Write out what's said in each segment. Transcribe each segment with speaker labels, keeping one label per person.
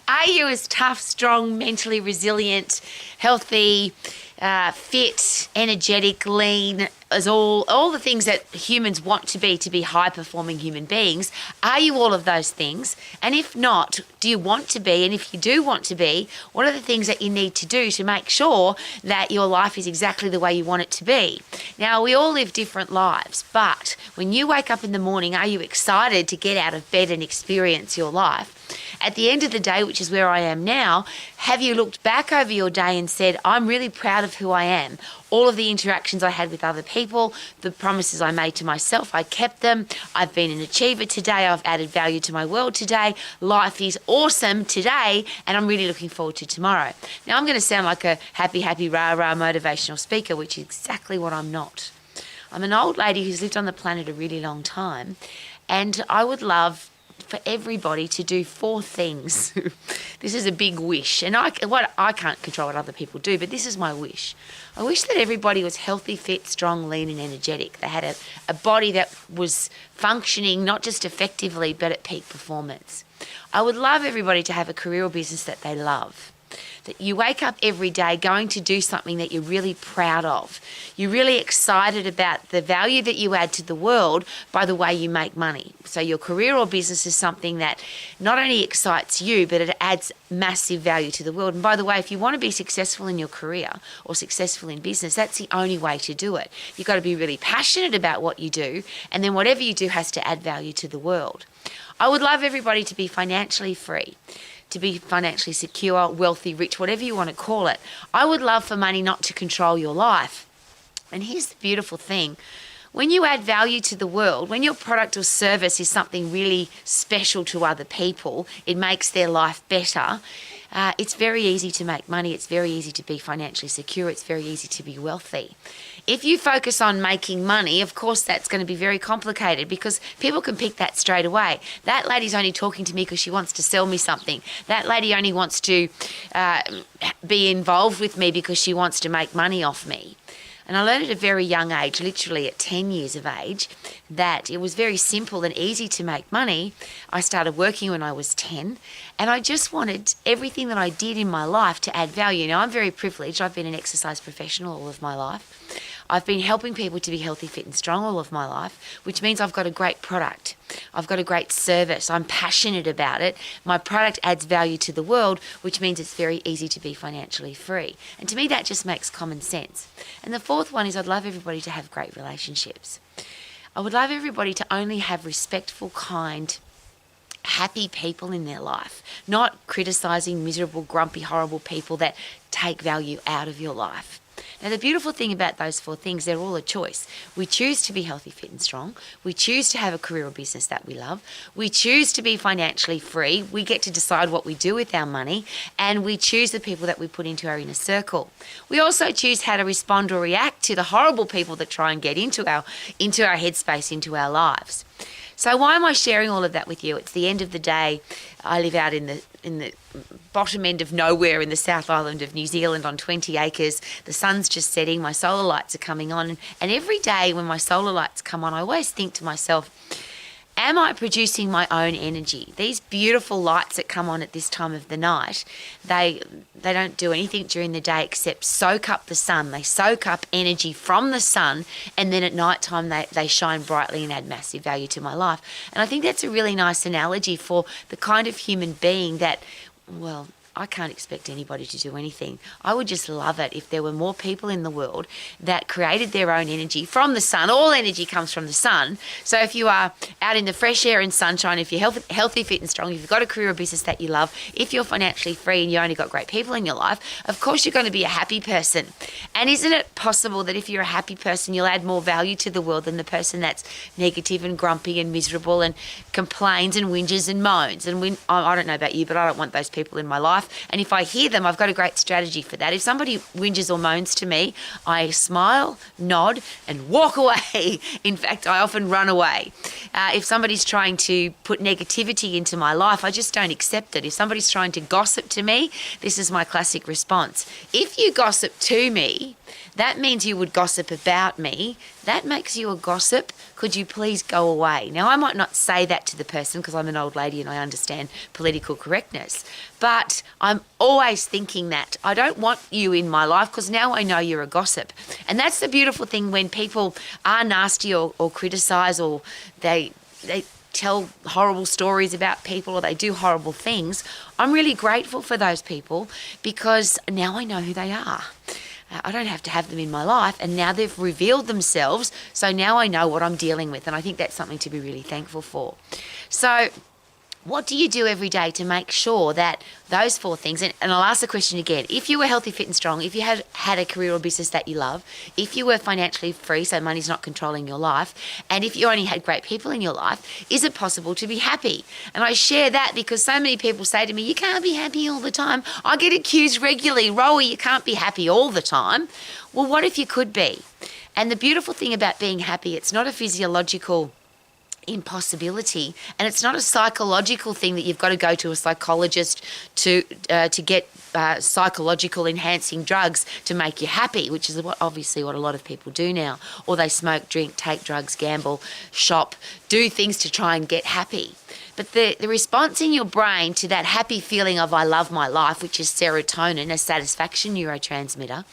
Speaker 1: Are you as tough, strong, mentally resilient, healthy, fit, energetic, lean, as all the things that humans want to be high-performing human beings? Are you all of those things? And if not, do you want to be? And if you do want to be, what are the things that you need to do to make sure that your life is exactly the way you want it to be? Now, we all live different lives, but when you wake up in the morning, are you excited to get out of bed and experience your life? At the end of the day, which is where I am now, have you looked back over your day and said, I'm really proud of who I am? All of the interactions I had with other people, the promises I made to myself, I kept them. I've been an achiever today. I've added value to my world today. Life is awesome today, and I'm really looking forward to tomorrow. Now, I'm going to sound like a happy, rah-rah motivational speaker, which is exactly what I'm not. I'm an old lady who's lived on the planet a really long time, and I would love for everybody to do 4 things. This is a big wish, and I can't control what other people do, but this is my wish. I wish that everybody was healthy, fit, strong, lean, and energetic. They had a body that was functioning not just effectively, but at peak performance. I would love everybody to have a career or business that they love. That you wake up every day going to do something that you're really proud of. You're really excited about the value that you add to the world by the way you make money. So your career or business is something that not only excites you, but it adds massive value to the world. And by the way, if you want to be successful in your career or successful in business, that's the only way to do it. You've got to be really passionate about what you do, and then whatever you do has to add value to the world. I would love everybody to be financially free, to be financially secure, wealthy, rich, whatever you want to call it. I would love for money not to control your life. And here's the beautiful thing. When you add value to the world, when your product or service is something really special to other people, it makes their life better. It's very easy to make money. It's very easy to be financially secure. It's very easy to be wealthy. If you focus on making money, of course, that's going to be very complicated because people can pick that straight away. That lady's only talking to me because she wants to sell me something. That lady only wants to be involved with me because she wants to make money off me. And I learned at a very young age, literally at 10 years of age, that it was very simple and easy to make money. I started working when I was 10, and I just wanted everything that I did in my life to add value. Now, I'm very privileged. I've been an exercise professional all of my life. I've been helping people to be healthy, fit and strong all of my life, which means I've got a great product. I've got a great service. I'm passionate about it. My product adds value to the world, which means it's very easy to be financially free. And to me, that just makes common sense. And the 4th one is I'd love everybody to have great relationships. I would love everybody to only have respectful, kind, happy people in their life, not criticising, miserable, grumpy, horrible people that take value out of your life. Now, the beautiful thing about those 4 things, they're all a choice. We choose to be healthy, fit and strong. We choose to have a career or business that we love. We choose to be financially free. We get to decide what we do with our money. And we choose the people that we put into our inner circle. We also choose how to respond or react to the horrible people that try and get into our headspace, into our lives. So why am I sharing all of that with you? It's the end of the day. I live out in the bottom end of nowhere in the South Island of New Zealand on 20 acres. The sun's just setting. My solar lights are coming on. And every day when my solar lights come on, I always think to myself, am I producing my own energy? These beautiful lights that come on at this time of the night, they don't do anything during the day except soak up the sun. They soak up energy from the sun, and then at night time they shine brightly and add massive value to my life. And I think that's a really nice analogy for the kind of human being that, well, I can't expect anybody to do anything. I would just love it if there were more people in the world that created their own energy from the sun. All energy comes from the sun. So if you are out in the fresh air and sunshine, if you're healthy, fit and strong, if you've got a career or business that you love, if you're financially free and you only got great people in your life, of course you're going to be a happy person. And isn't it possible that if you're a happy person, you'll add more value to the world than the person that's negative and grumpy and miserable and complains and whinges and moans? And I don't know about you, but I don't want those people in my life. And if I hear them, I've got a great strategy for that. If somebody whinges or moans to me, I smile, nod, and walk away. In fact, I often run away. If somebody's trying to put negativity into my life, I just don't accept it. If somebody's trying to gossip to me, this is my classic response. If you gossip to me, That means you would gossip about me. That makes you a gossip. Could you please go away? Now, I might not say that to the person because I'm an old lady and I understand political correctness, but I'm always thinking that. I don't want you in my life because now I know you're a gossip. And that's the beautiful thing when people are nasty or criticise, or they tell horrible stories about people, or they do horrible things. I'm really grateful for those people because now I know who they are. I don't have to have them in my life, and now they've revealed themselves, so now I know what I'm dealing with, and I think that's something to be really thankful for. So what do you do every day to make sure that those four things, and I'll ask the question again, if you were healthy, fit and strong, if you had a career or business that you love, if you were financially free so money's not controlling your life, and if you only had great people in your life, is it possible to be happy? And I share that because so many people say to me, you can't be happy all the time. I get accused regularly, Rowie, you can't be happy all the time. Well, what if you could be? And the beautiful thing about being happy, it's not a physiological impossibility, and it's not a psychological thing that you've got to go to a psychologist to get psychological enhancing drugs to make you happy, which is obviously what a lot of people do now. Or they smoke, drink, take drugs, gamble, shop, do things to try and get happy. But the response in your brain to that happy feeling of I love my life, which is serotonin, a satisfaction neurotransmitter,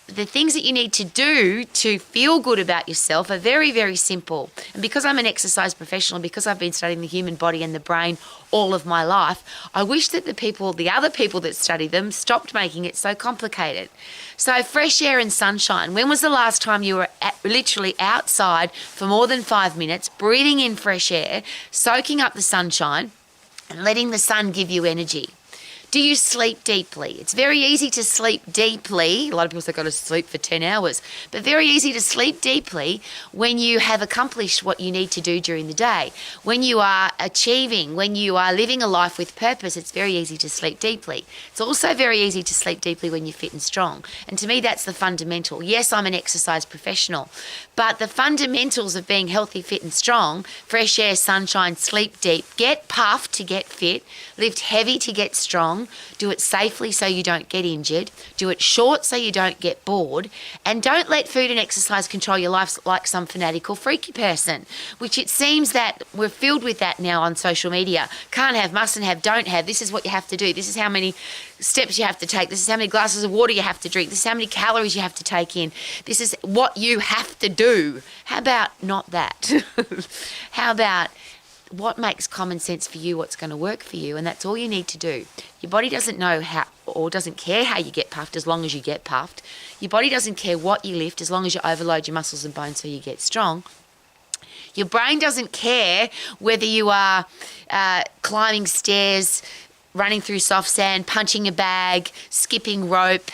Speaker 1: the things that you need to do to feel good about yourself are very, very simple. And because I'm an exercise professional, because I've been studying the human body and the brain all of my life, I wish that the other people that study them stopped making it so complicated. So fresh air and sunshine. When was the last time you were literally outside for more than 5 minutes, breathing in fresh air, soaking up the sunshine and letting the sun give you energy? Do you sleep deeply? It's very easy to sleep deeply. A lot of people say, I've got to sleep for 10 hours. But very easy to sleep deeply when you have accomplished what you need to do during the day. When you are achieving, when you are living a life with purpose, it's very easy to sleep deeply. It's also very easy to sleep deeply when you're fit and strong. And to me, that's the fundamental. Yes, I'm an exercise professional, but the fundamentals of being healthy, fit and strong, fresh air, sunshine, sleep deep, get puffed to get fit, lift heavy to get strong, do it safely so you don't get injured, do it short so you don't get bored, and don't let food and exercise control your life like some fanatical freaky person, which it seems that we're filled with that now on social media. Can't have, mustn't have, don't have, this is what you have to do, this is how many steps you have to take, this is how many glasses of water you have to drink, this is how many calories you have to take in, this is what you have to do. How about not that? How about what makes common sense for you, what's going to work for you, and that's all you need to do. Your body doesn't know how, or doesn't care how you get puffed as long as you get puffed. Your body doesn't care what you lift as long as you overload your muscles and bones so you get strong. Your brain doesn't care whether you are climbing stairs, running through soft sand, punching a bag, skipping rope,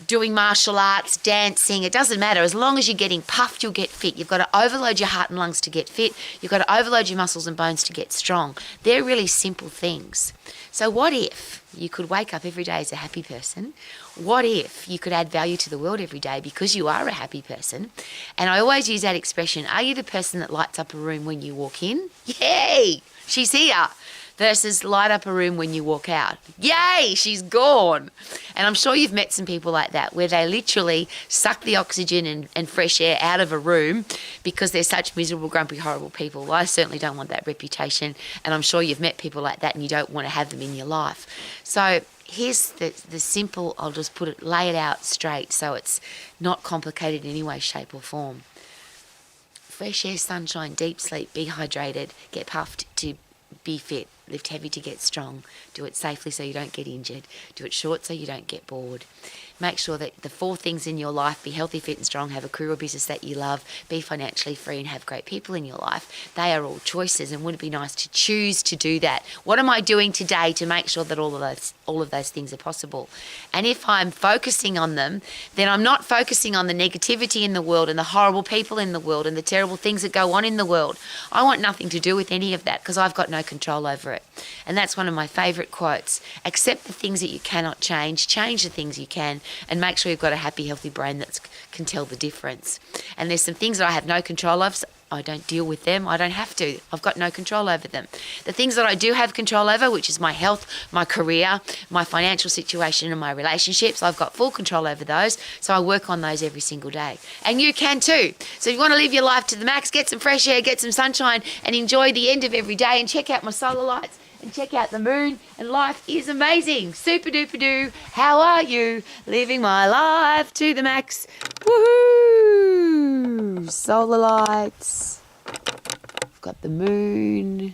Speaker 1: doing martial arts, dancing. It doesn't matter. As long as you're getting puffed, you'll get fit. You've got to overload your heart and lungs to get fit. You've got to overload your muscles and bones to get strong. They're really simple things. So what if you could wake up every day as a happy person? What if you could add value to the world every day because you are a happy person? And I always use that expression, are you the person that lights up a room when you walk in? Yay, she's here. Versus light up a room when you walk out. Yay, she's gone. And I'm sure you've met some people like that, where they literally suck the oxygen and fresh air out of a room because they're such miserable, grumpy, horrible people. Well, I certainly don't want that reputation, and I'm sure you've met people like that and you don't want to have them in your life. So here's the simple, I'll just lay it out straight so it's not complicated in any way, shape or form. Fresh air, sunshine, deep sleep, be hydrated, get puffed to be fit, lift heavy to get strong, do it safely so you don't get injured, do it short so you don't get bored. Make sure that the 4 things in your life, be healthy, fit and strong, have a career or business that you love, be financially free and have great people in your life. They are all choices, and wouldn't it be nice to choose to do that? What am I doing today to make sure that all of those things are possible? And if I'm focusing on them, then I'm not focusing on the negativity in the world and the horrible people in the world and the terrible things that go on in the world. I want nothing to do with any of that because I've got no control over it. And that's one of my favourite quotes. Accept the things that you cannot change the things you can, and make sure you've got a happy, healthy brain that can tell the difference. And there's some things that I have no control of, I don't deal with them. I don't have to. I've got no control over them. The things that I do have control over, which is my health, my career, my financial situation and my relationships, I've got full control over those. So I work on those every single day. And you can too. So if you want to live your life to the max, get some fresh air, get some sunshine, and enjoy the end of every day, and check out my solar lights and check out the moon, and life is amazing. Super duper doo. How are you? Living my life to the max. Woohoo! Solar lights. I've got the moon.